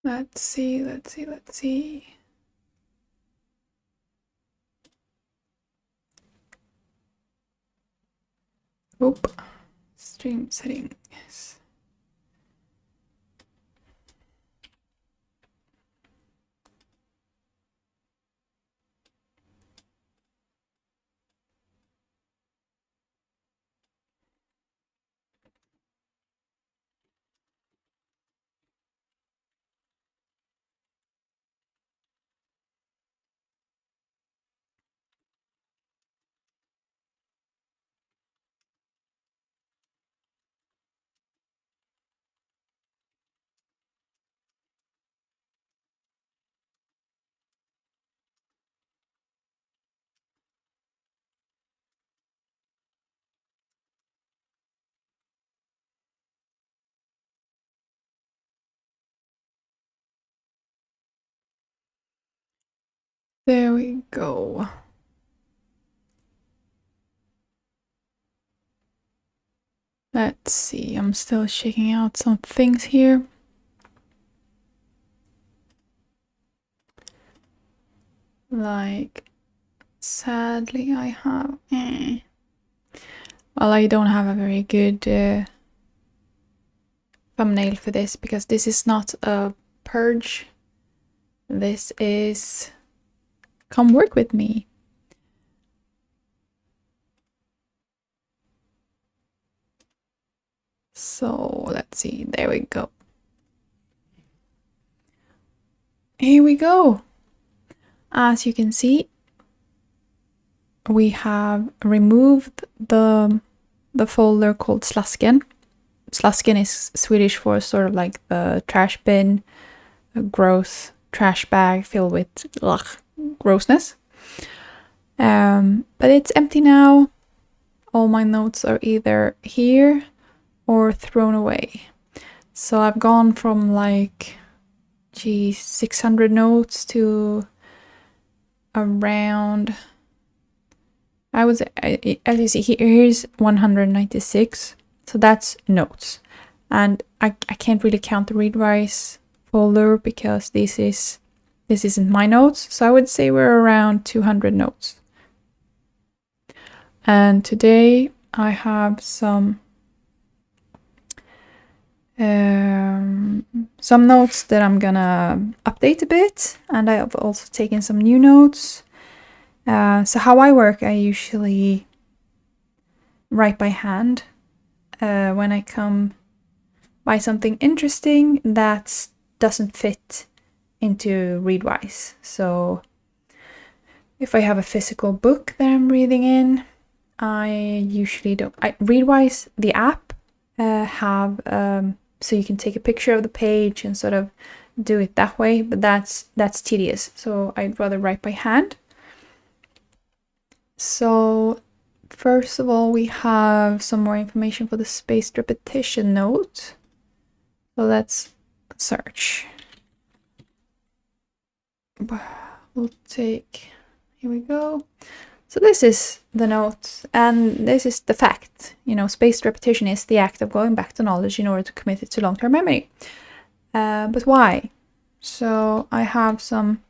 Let's see. Oop. Stream settings. There we go. Let's see, I'm still checking out some things here. Like, sadly, I have. Well, I don't have a very good thumbnail for this because this is not a purge. This is come work with me. So let's see, there we go. Here we go. As you can see, we have removed the folder called Slasken. Slasken is Swedish for sort of like the trash bin, a gross trash bag filled with grossness. But it's empty now. All my notes are either here or thrown away. So I've gone from like, 600 notes to around, I would say, as you see here, here's 196. So that's notes. And I can't really count the readwise folder because this isn't my notes. So I would say we're around 200 notes. And today I have some notes that I'm gonna update a bit, and I have also taken some new notes. So how I work, I usually write by hand when I come by something interesting that doesn't fit into Readwise. So if I have a physical book that I'm reading in, I usually don't. Readwise, the app, have so you can take a picture of the page and sort of do it that way, but that's tedious. So I'd rather write by hand. So first of all, we have some more information for the spaced repetition note. So let's search. We'll take, here we go. So this is the note, and this is the fact. Spaced repetition is the act of going back to knowledge in order to commit it to long-term memory. But why? So I have some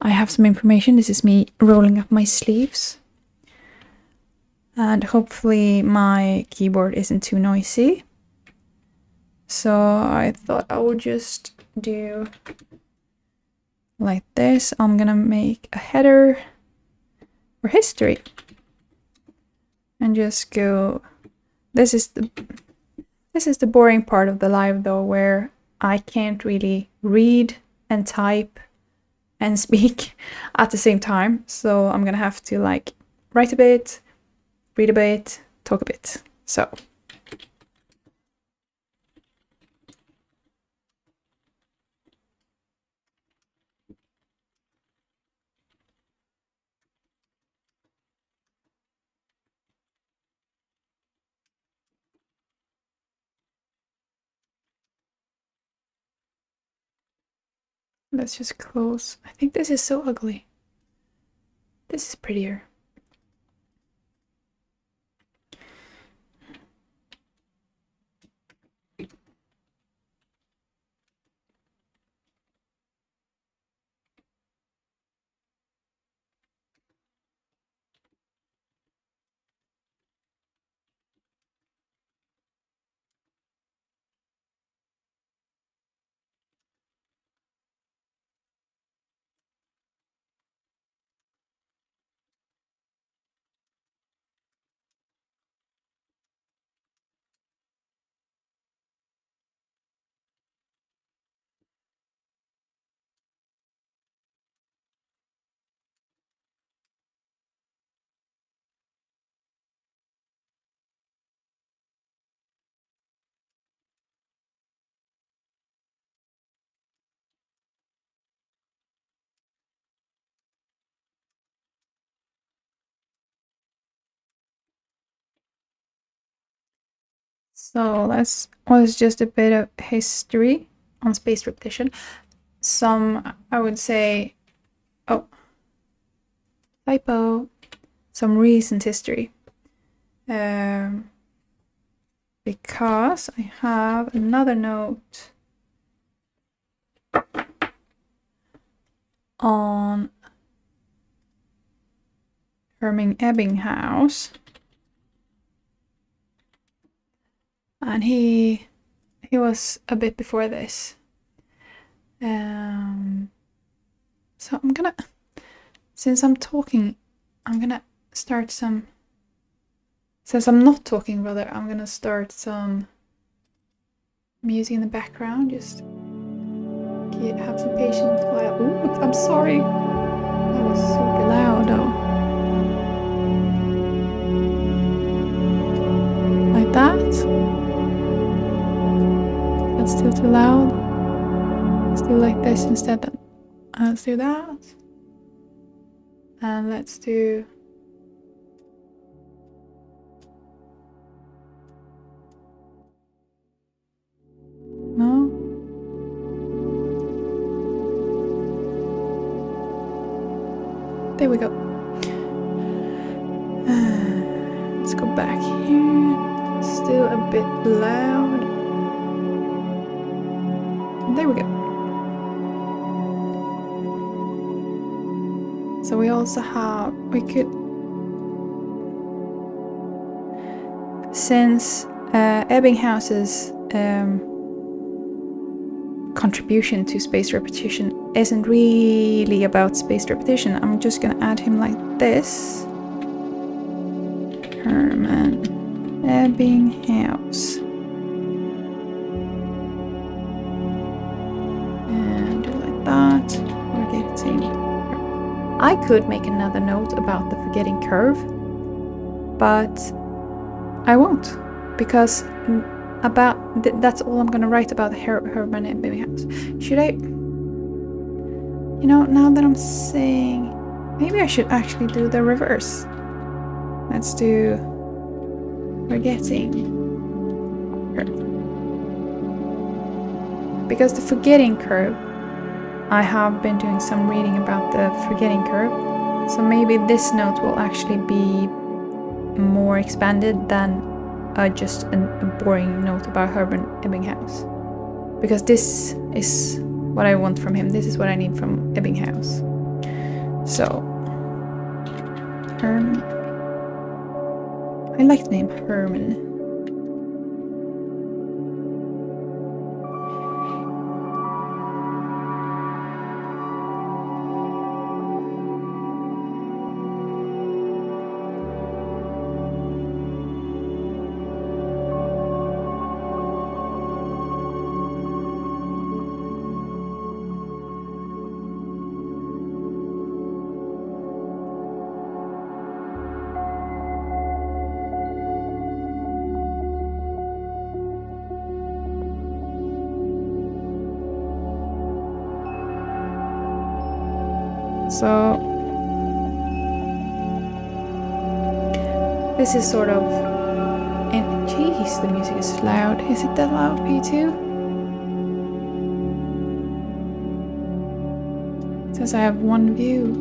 information. This is me rolling up my sleeves. And hopefully my keyboard isn't too noisy. So I thought I would just do like this. I'm gonna make a header for history and just go. This is the boring part of the live though, where I can't really read and type and speak at the same time. So I'm gonna have to like write a bit, read a bit, talk a bit. So let's just close. I think this is so ugly. This is prettier. So that was just a bit of history on spaced repetition. Some, I would say, oh, typo, some recent history. Because I have another note on Herman Ebbinghaus, and he was a bit before this. So I'm gonna, since I'm talking, I'm gonna start some. Since I'm not talking, rather, I'm gonna start some music in the background. Just have some patience while. Ooh, I'm sorry. That was super loud, though. Like that. That's still too loud. Let's do like this instead. Then let's do that. And let's do. No. There we go. Let's go back here. Still a bit loud. There we go. So we also have, we could, since Ebbinghaus's contribution to spaced repetition isn't really about spaced repetition, I'm just gonna add him like this. Herman Ebbinghaus. And do like that. We're getting. I could make another note about the forgetting curve, but I won't, because that's all I'm gonna write about Herman Ebbinghaus. Should I? You know, now that I'm saying, maybe I should actually do the reverse. Let's do forgetting curve. Because the forgetting curve, I have been doing some reading about the forgetting curve, so maybe this note will actually be more expanded than just a boring note about Herman Ebbinghaus. Because this is what I want from him, this is what I need from Ebbinghaus. So, Herman. I like the name Herman. So this is sort of, and geez, the music is loud. Is it that loud for you too? It says I have one view.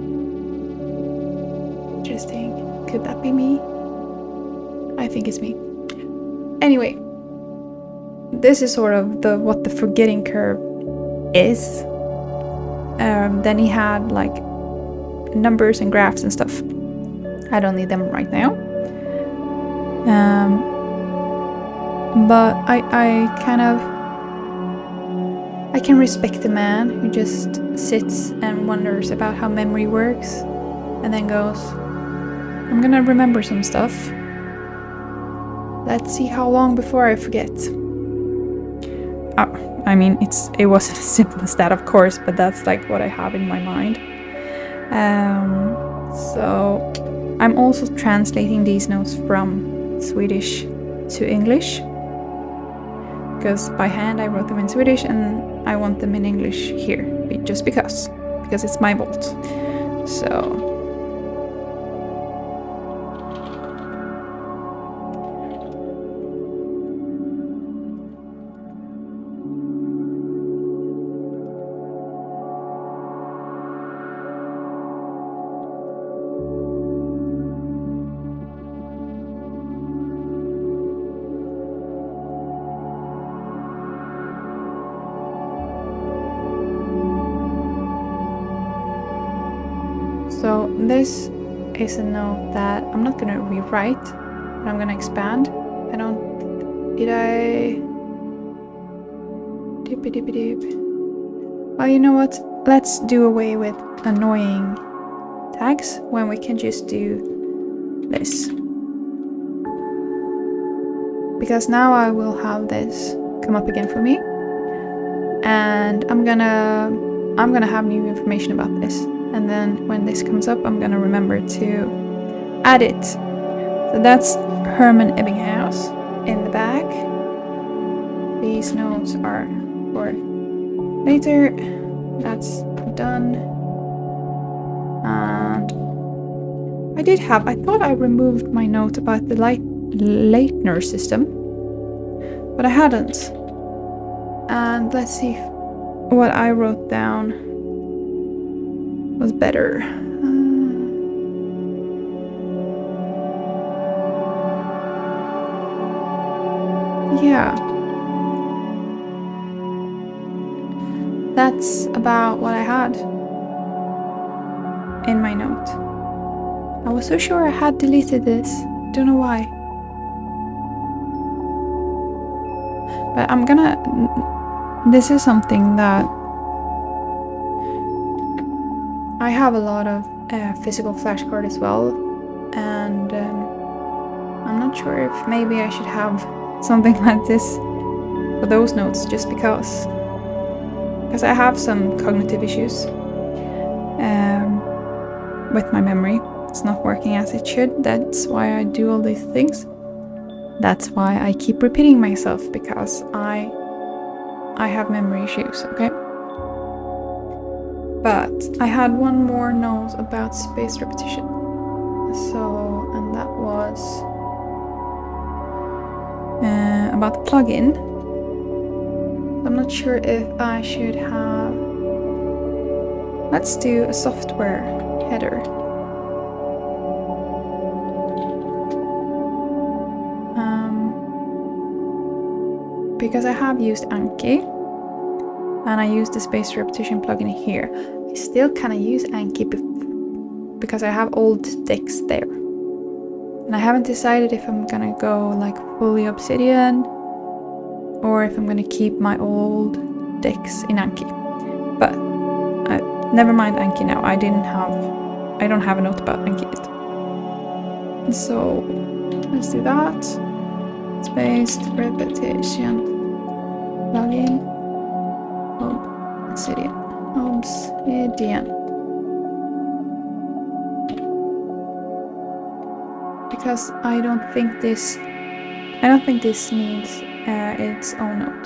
Interesting. Could that be me? I think it's me. Anyway, this is sort of what the forgetting curve is. Then he had like numbers and graphs and stuff. I don't need them right now. But I can respect the man who just sits and wonders about how memory works and then goes, I'm gonna remember some stuff. Let's see how long before I forget. I mean, it wasn't as simple as that, of course, but that's like what I have in my mind. So I'm also translating these notes from Swedish to English, because by hand I wrote them in Swedish and I want them in English here, just because it's my vault. So So this is a note that I'm not gonna rewrite, but I'm gonna expand. I don't... Did I... Doopy doopy doop. Well, you know what? Let's do away with annoying tags when we can just do this. Because now I will have this come up again for me. And I'm gonna have new information about this. And then when this comes up, I'm gonna remember to add it. So that's Herman Ebbinghaus in the back. These notes are for later. That's done. And I thought I removed my note about the Leitner system, but I hadn't. And let's see if what I wrote down was better. Yeah. That's about what I had in my note. I was so sure I had deleted this. Don't know why. But I'm gonna... This is something that... I have a lot of physical flashcard as well. And I'm not sure if maybe I should have something like this for those notes, just because I have some cognitive issues with my memory. It's not working as it should. That's why I do all these things. That's why I keep repeating myself, because I have memory issues, okay? But I had one more note about spaced repetition. So, and that was about the plugin. I'm not sure if I should have... Let's do a software header. Because I have used Anki, and I use the spaced repetition plugin here. I still kind of use Anki because I have old decks there. And I haven't decided if I'm gonna go like fully Obsidian or if I'm gonna keep my old decks in Anki. But never mind Anki now. I don't have a note about Anki yet. So let's do that. Spaced repetition plugin. Obsidian. Because I don't think this needs its own note.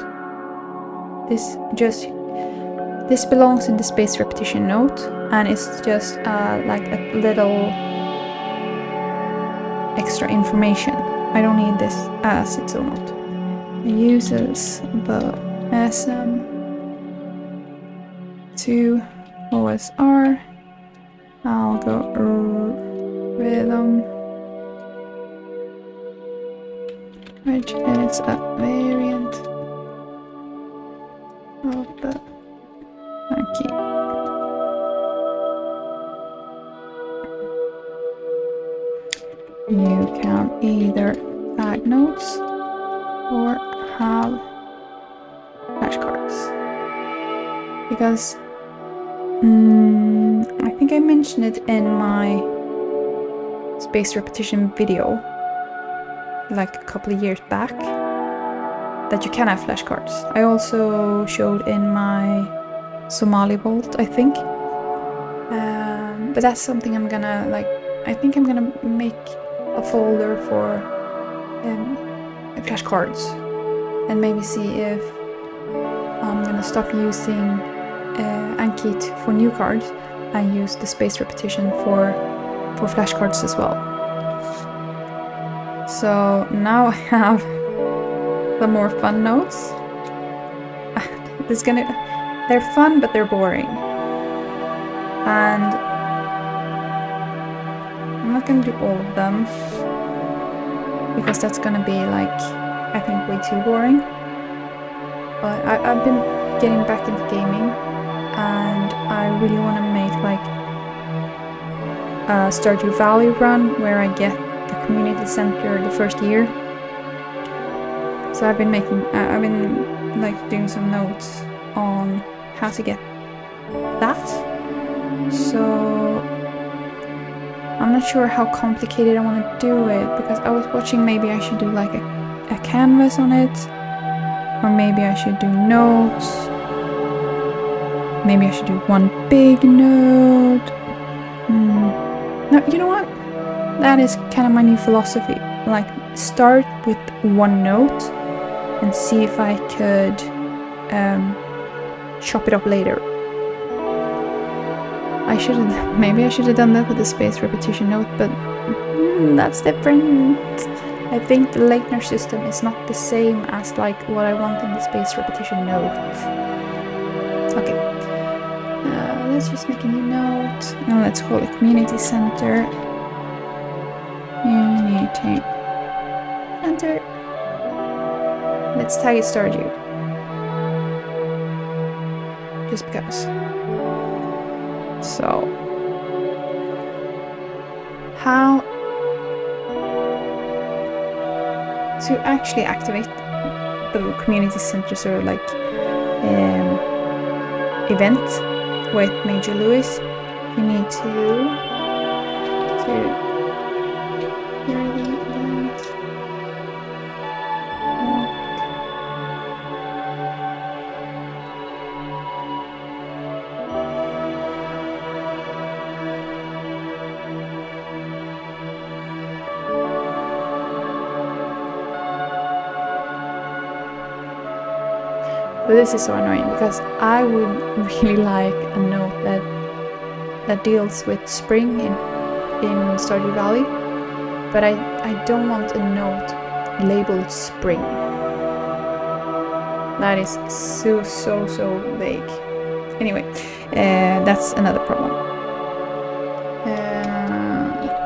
This belongs in the spaced repetition note, and it's just like a little extra information. I don't need this as its own note. It uses the SM2 OSR. I'll go rhythm, which is a variant of the key. You can either add notes or have flashcards. Because I think I mentioned it in my spaced repetition video like a couple of years back that you can have flashcards. I also showed in my Somali Vault, I think. But that's something I'm gonna I think I'm gonna make a folder for flashcards and maybe see if I'm gonna stop using Anki for new cards and use the spaced repetition for flashcards as well. So now I have the more fun notes. They're fun, but they're boring. And I'm not gonna do all of them because that's gonna be I think way too boring. But I've been getting back into gaming, and I really want to make Stardew Valley run where I get the community center the first year. So I've been like doing some notes on how to get that. So I'm not sure how complicated I want to do it, because I was watching maybe I should do like a canvas on it, or maybe I should do notes. Maybe I should do one big note. No, you know what? That is kind of my new philosophy. Like, start with one note and see if I could chop it up later. Maybe I should have done that with the spaced repetition note, but that's different. I think the Leitner system is not the same as like what I want in the spaced repetition note. Okay, let's just make a new note, and let's call it community center. Unity center. Let's tag it Stardew. Just because. So, how to actually activate the community center sort of like event with Major Lewis, you need to here the event. But this is so annoying because I would really like a note that deals with spring in Stardew Valley, but I don't want a note labeled spring. That is so vague. Anyway, that's another problem.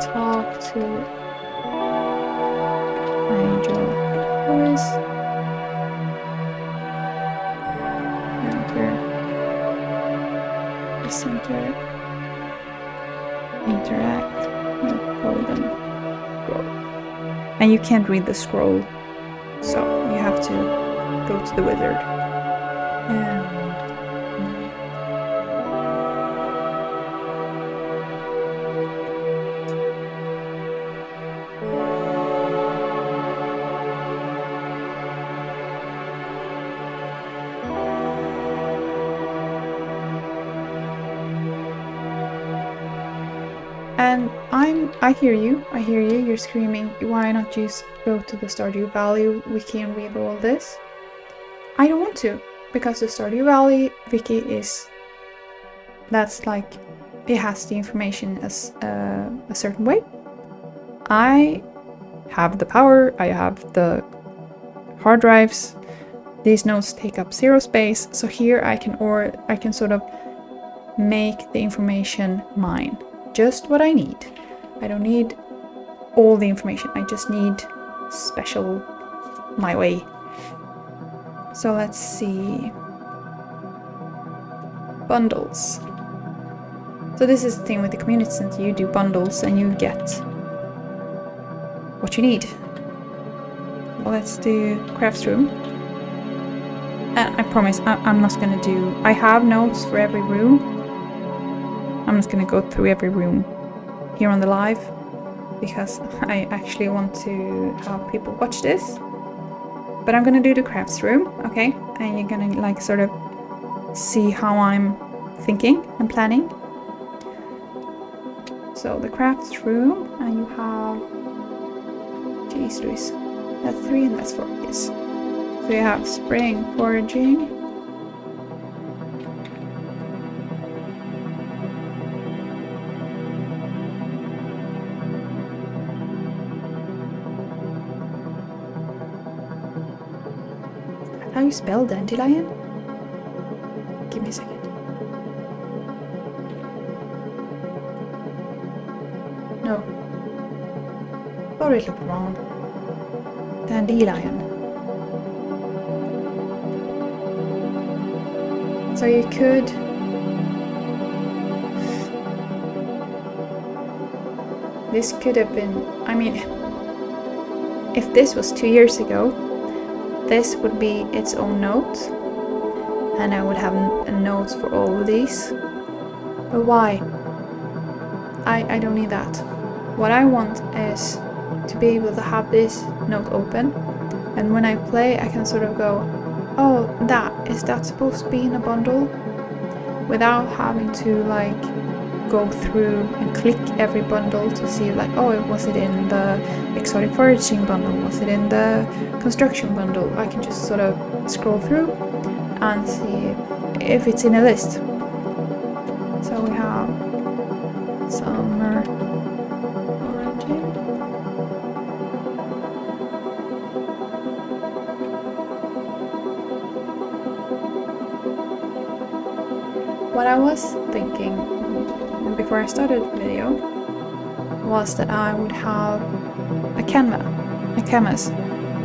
Talk to Major Lewis. Center, interact, golden scroll. And you can't read the scroll, so you have to go to the wizard. And I hear you, you're screaming, why not just go to the Stardew Valley wiki and read all this? I don't want to, because the Stardew Valley wiki that's like, it has the information as a certain way. I have the power, I have the hard drives, these notes take up 0 space, so here I can sort of make the information mine. Just what I need. I don't need all the information. I just need special my way. So let's see. Bundles. So this is the thing with the community center. You do bundles and you get what you need. Well, let's do crafts room. And I promise I'm not gonna do... I have notes for every room. I'm just gonna go through every room here on the live because I actually want to have people watch this. But I'm gonna do the crafts room, okay? And you're gonna like sort of see how I'm thinking and planning. So the crafts room, and you have... Jeez Louise. That's 3 and that's 4, yes. So you have spring foraging. How you spell dandelion? Give me a second. No. Thought it looked wrong. Dandelion. So you could... This could have been, I mean, if this was 2 years ago, this would be its own note, and I would have notes for all of these. But why? I don't need that. What I want is to be able to have this note open, and when I play I can sort of go, oh, is that supposed to be in a bundle? Without having to like go through and click every bundle to see like, oh, was it in the exotic foraging bundle? Was it in the construction bundle? I can just sort of scroll through and see if it's in a list. So we have summer foraging. What I was thinking before I started the video was that I would have a canvas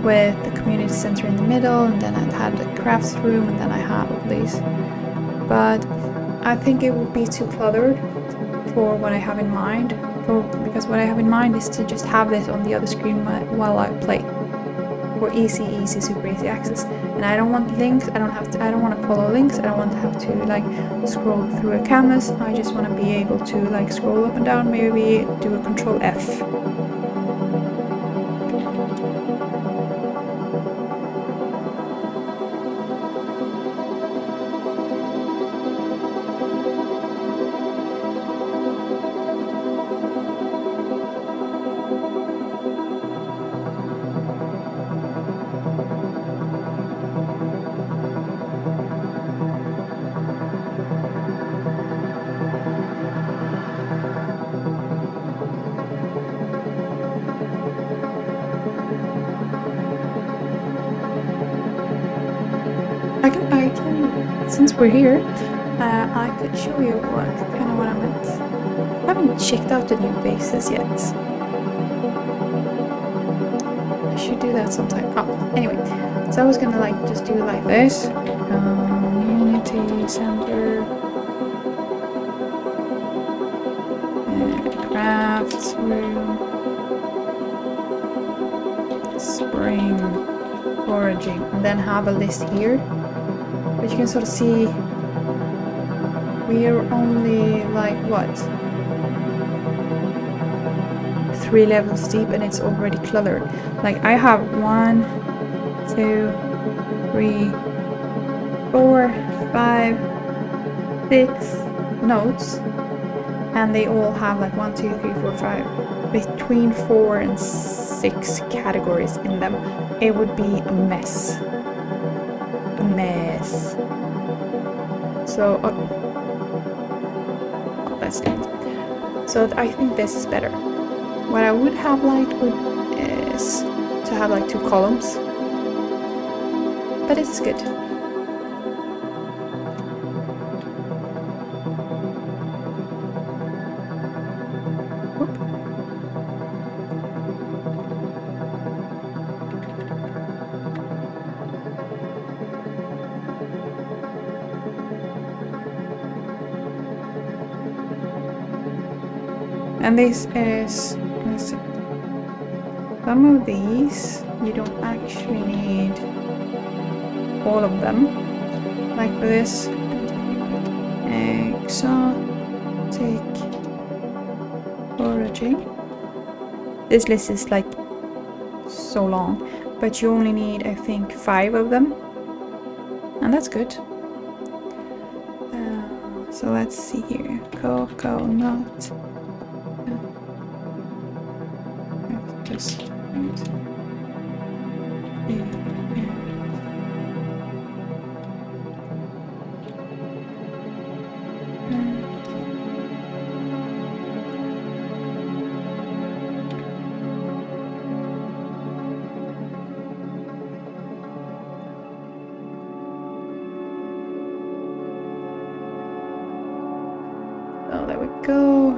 with the community center in the middle, and then I'd had the crafts room, and then I had all these. But I think it would be too cluttered for what I have in mind. Because what I have in mind is to just have this on the other screen while I play. For super easy access. And I don't want links, I don't want to follow links, I don't want to have to like scroll through a canvas. I just want to be able to like scroll up and down, maybe do a Control F. I can, since we're here, I could show you kind of what I meant. I haven't checked out the new bases yet. I should do that sometime. Oh, anyway, so I was gonna like just do it like this. Community center. Crafts room. Spring foraging. And then have a list here. But you can sort of see we are only like what? 3 levels deep, and it's already cluttered. Like I have 1, 2, 3, 4, 5, 6 notes, and they all have like 1, 2, 3, 4, 5, between 4 and 6 categories in them. It would be a mess. So that's it. So I think this is better. What I would have liked is to have like 2 columns, but it's good. Whoop. And this is, let's see, some of these you don't actually need all of them. Like for this exotic foraging, this list is like so long, but you only need I think 5 of them, and that's good. So let's see here, coconut. Just oh, there we go.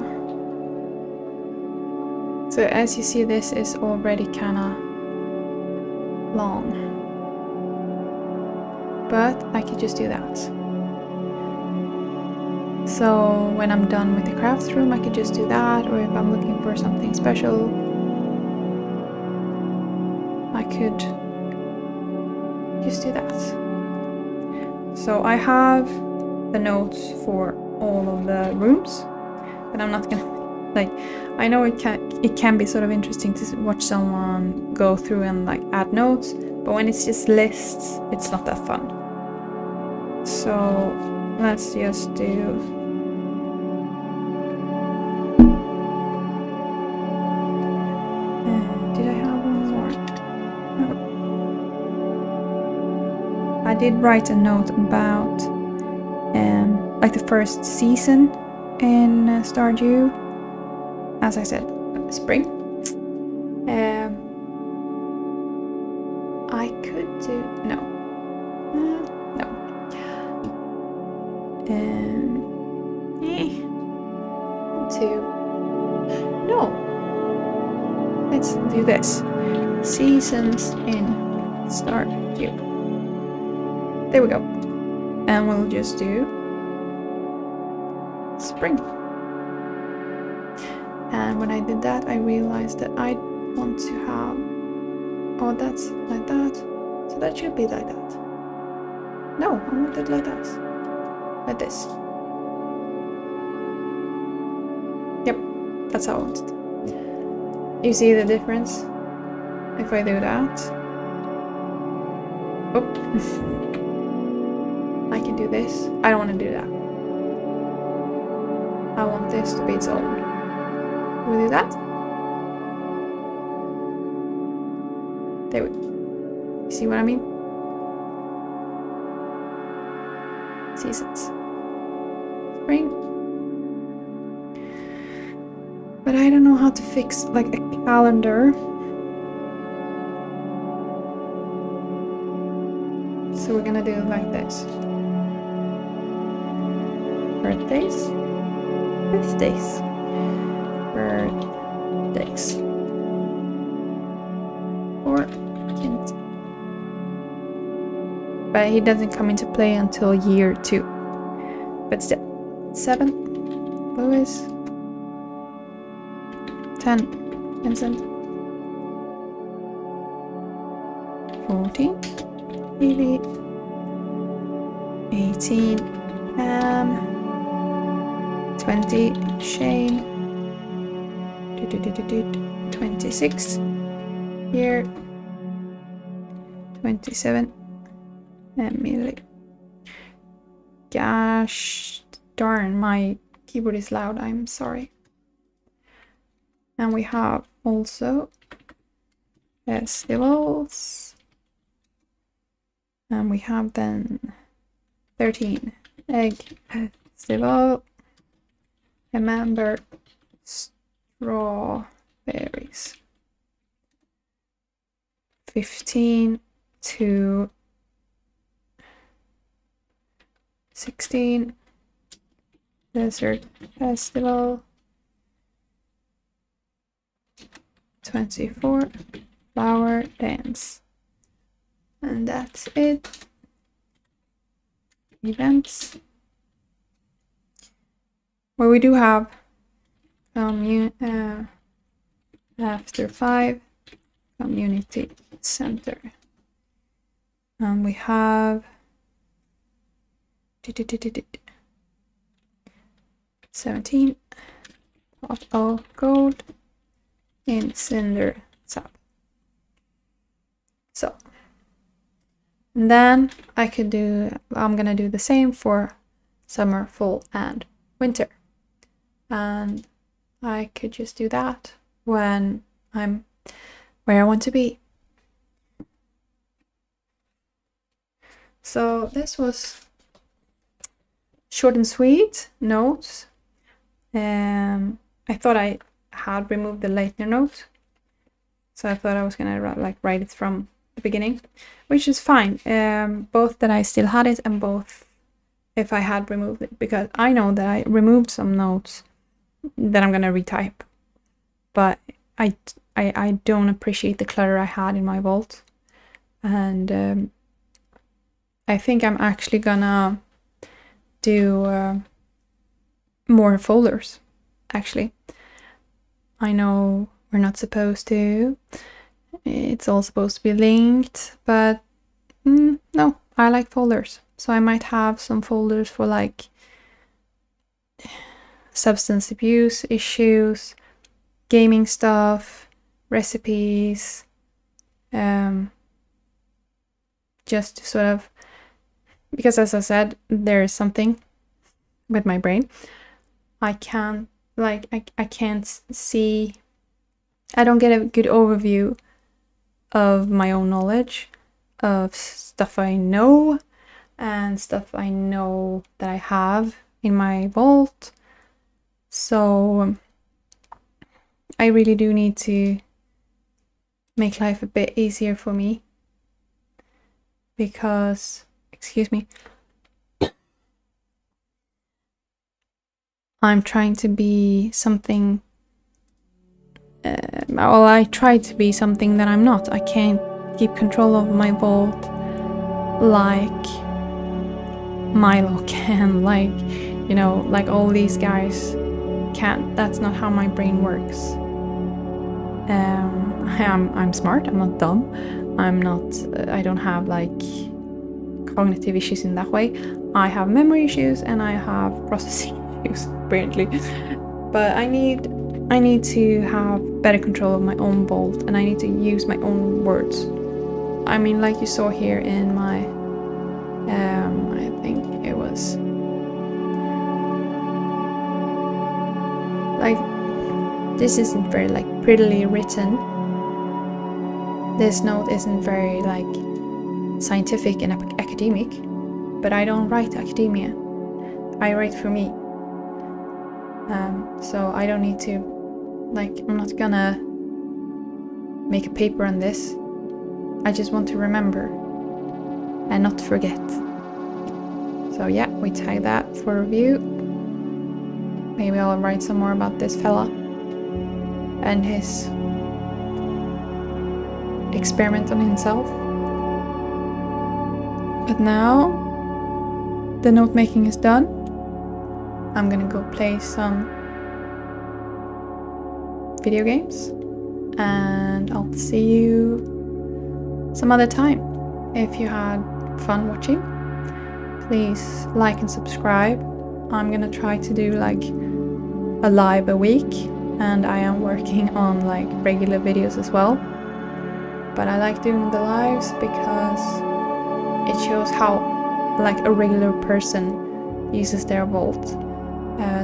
So as you see, this is already kinda long, but I could just do that. So when I'm done with the crafts room, I could just do that, or if I'm looking for something special, I could just do that. So I have the notes for all of the rooms, but I'm not gonna like, I know it can be sort of interesting to watch someone go through and like add notes, but when it's just lists, it's not that fun. So let's just do did I have one more? No. I did write a note about like the first season in Stardew. As I said, spring. I could do no. No. Let's do this. Seasons in Stardew. There we go. And we'll just do spring. And when I did that, I realized that I want to have, oh, that's like that. So that should be like that. No, I want it like that. Like this. Yep, that's how I want it. You see the difference? If I do that. Oh. I can do this. I don't want to do that. I want this to be its own. Can we do that? There we go. You see what I mean? Seasons. Spring. But I don't know how to fix like a calendar. So we're gonna do it like this. Birthdays. Birthdays. Birthdays. Or Kent. But he doesn't come into play until year 2. But still. 7. Lewis. 10. Vincent. 14. Evie. 18. Pam. 20. Shane. 26. Here. 27. Emily. Gosh darn, my keyboard is loud, I'm sorry. And we have also festivals. And we have then 13. Egg festival. Remember strawberries. 15 to 16. Desert festival. 24. Flower dance. And that's it. Events. Well, we do have after 5 community center. And we have 17 pot of gold in cinder sap. So, and then I could do, I'm gonna do the same for summer, fall, and winter. And I could just do that when I'm where I want to be. So this was short and sweet notes. I thought I had removed the later note, so I thought I was gonna write it from the beginning, which is fine. Both that I still had it and both if I had removed it, because I know that I removed some notes that I'm gonna retype, but I don't appreciate the clutter I had in my vault, and I think I'm actually gonna do more folders, actually. I know we're not supposed to. It's all supposed to be linked, but no, I like folders. So I might have some folders for like substance abuse issues, gaming stuff, recipes, just to sort of, because as I said, there is something with my brain. I can't see, I don't get a good overview of my own knowledge, of stuff I know and stuff I know that I have in my vault. So I really do need to make life a bit easier for me, because, excuse me, I'm trying to be something, well, I try to be something that I'm not. I can't keep control of my vault like Milo can, like, you know, like all these guys can't. That's not how my brain works. I'm smart, I'm not dumb, I don't have like cognitive issues in that way. I have memory issues and I have processing issues, apparently. But I need to have better control of my own vault, and I need to use my own words. I mean, like you saw here in my, I think it was like, this isn't very like prettily written. This note isn't very like scientific and academic, but I don't write academia. I write for me. So I don't need to, like, I'm not gonna make a paper on this. I just want to remember and not forget. So yeah, we tag that for review. Maybe I'll write some more about this fella and his experiment on himself. But now the note making is done. I'm gonna go play some video games, and I'll see you some other time. If you had fun watching, please like and subscribe. I'm gonna try to do like a live a week, and I am working on like regular videos as well. But I like doing the lives because it shows how like a regular person uses their vault.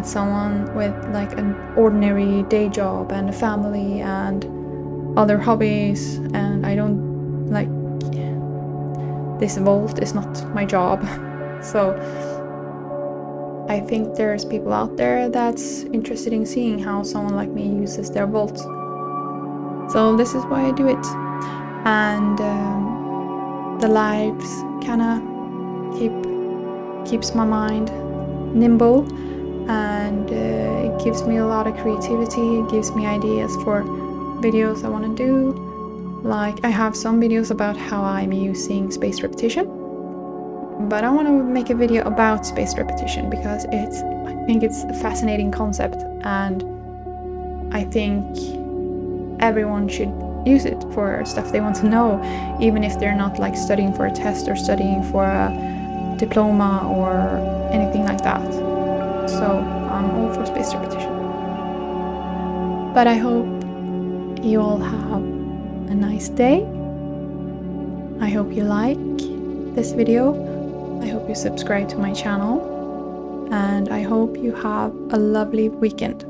Someone with like an ordinary day job and a family and other hobbies, and I don't like, this vault is not my job. So I think there's people out there that's interested in seeing how someone like me uses their vault. So this is why I do it. And the lives kinda keeps my mind nimble, and it gives me a lot of creativity. It gives me ideas for videos I want to do. Like, I have some videos about how I'm using spaced repetition, but I want to make a video about spaced repetition because I think it's a fascinating concept, and I think everyone should use it for stuff they want to know, even if they're not like studying for a test or studying for a diploma or anything like that. So I'm all for spaced repetition. But I hope you all have a nice day. I hope you like this video. I hope you subscribe to my channel. And I hope you have a lovely weekend.